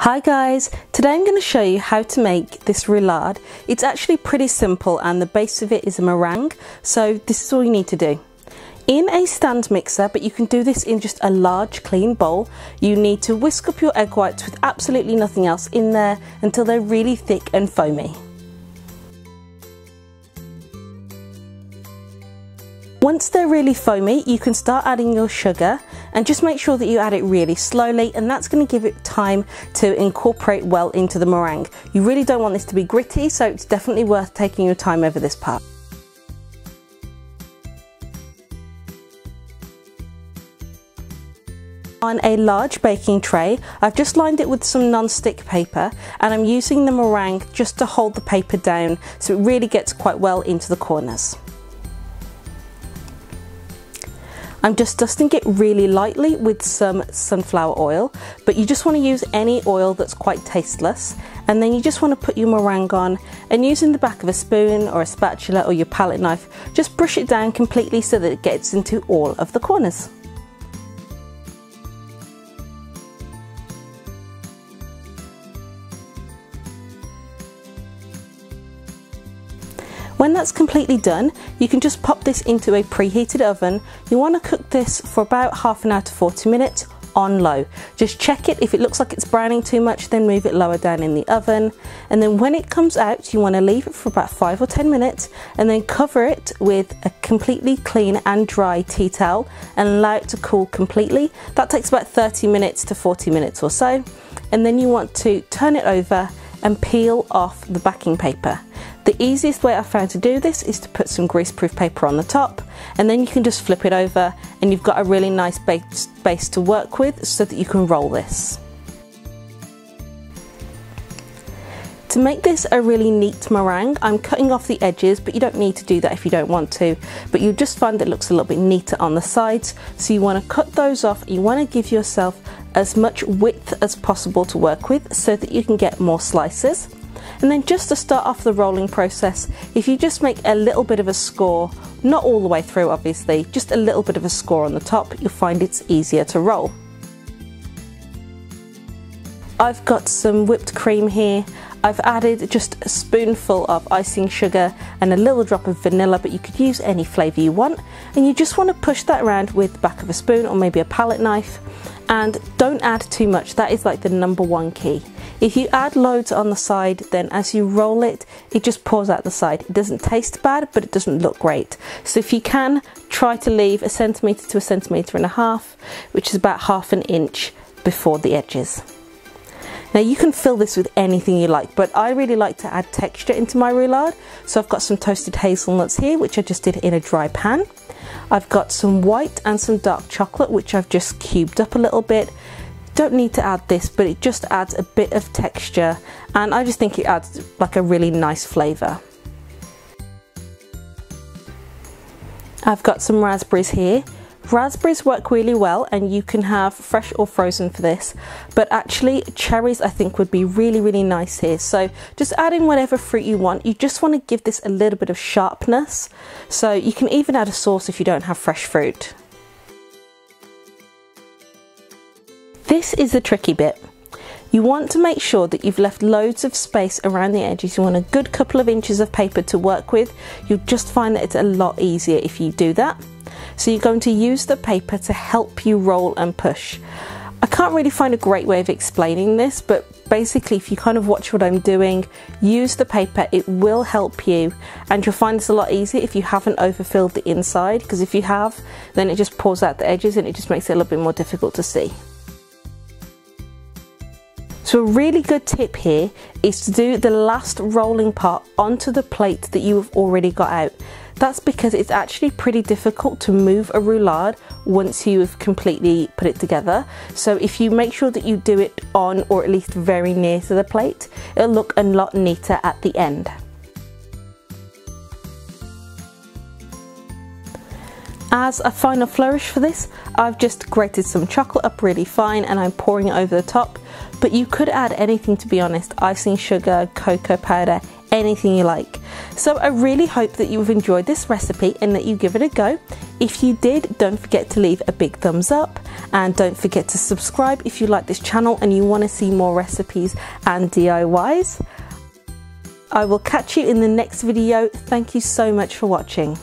Hi guys, today I'm going to show you how to make this roulade. It's actually pretty simple and the base of it is a meringue, so this is all you need to do. In a stand mixer, but you can do this in just a large clean bowl, you need to whisk up your egg whites with absolutely nothing else in there until they're really thick and foamy. Once they're really foamy, you can start adding your sugar and just make sure that you add it really slowly, and that's going to give it time to incorporate well into the meringue. You really don't want this to be gritty, so it's definitely worth taking your time over this part. On a large baking tray, I've just lined it with some non-stick paper and I'm using the meringue just to hold the paper down so it really gets quite well into the corners. I'm just dusting it really lightly with some sunflower oil, but you just want to use any oil that's quite tasteless, and then you just want to put your meringue on and using the back of a spoon or a spatula or your palette knife, just brush it down completely so that it gets into all of the corners. When that's completely done, you can just pop this into a preheated oven. You want to cook this for about half an hour to 40 minutes on low. Just check it. If it looks like it's browning too much, then move it lower down in the oven. And then when it comes out, you want to leave it for about 5 or 10 minutes and then cover it with a completely clean and dry tea towel and allow it to cool completely. That takes about 30 minutes to 40 minutes or so. And then you want to turn it over and peel off the backing paper. The easiest way I've found to do this is to put some greaseproof paper on the top, and then you can just flip it over and you've got a really nice base to work with so that you can roll this. To make this a really neat meringue, I'm cutting off the edges, but you don't need to do that if you don't want to, but you'll just find it looks a little bit neater on the sides, so you want to cut those off. You want to give yourself as much width as possible to work with so that you can get more slices. And then just to start off the rolling process, if you just make a little bit of a score, not all the way through obviously, just a little bit of a score on the top, you'll find it's easier to roll. I've got some whipped cream here. I've added just a spoonful of icing sugar and a little drop of vanilla, but you could use any flavour you want. And you just want to push that around with the back of a spoon or maybe a palette knife. And don't add too much, that is like the #1 key. If you add loads on the side, then as you roll it, it just pours out the side. It doesn't taste bad, but it doesn't look great. So if you can, try to leave 1 centimetre to 1.5 centimetres, which is about ½ an inch before the edges. Now you can fill this with anything you like, but I really like to add texture into my roulade. So I've got some toasted hazelnuts here, which I just did in a dry pan. I've got some white and some dark chocolate, which I've just cubed up a little bit. Don't need to add this, but it just adds a bit of texture, and I just think it adds like a really nice flavour. I've got some raspberries here. Raspberries work really well, and you can have fresh or frozen for this, but actually cherries I think would be really nice here. So just add in whatever fruit you want. You just want to give this a little bit of sharpness, so you can even add a sauce if you don't have fresh fruit. This is the tricky bit. You want to make sure that you've left loads of space around the edges. You want a good couple of inches of paper to work with. You'll just find that it's a lot easier if you do that. So you're going to use the paper to help you roll and push. I can't really find a great way of explaining this, but basically if you kind of watch what I'm doing, use the paper, it will help you, and you'll find this a lot easier if you haven't overfilled the inside, because if you have, then it just pours out the edges and it just makes it a little bit more difficult to see. So a really good tip here is to do the last rolling part onto the plate that you have already got out. That's because it's actually pretty difficult to move a roulade once you have completely put it together. So if you make sure that you do it on, or at least very near to the plate, it'll look a lot neater at the end. As a final flourish for this, I've just grated some chocolate up really fine and I'm pouring it over the top, but you could add anything, to be honest, icing sugar, cocoa powder, anything you like. So I really hope that you've enjoyed this recipe and that you give it a go. If you did, don't forget to leave a big thumbs up, and don't forget to subscribe if you like this channel and you want to see more recipes and DIYs. I will catch you in the next video. Thank you so much for watching.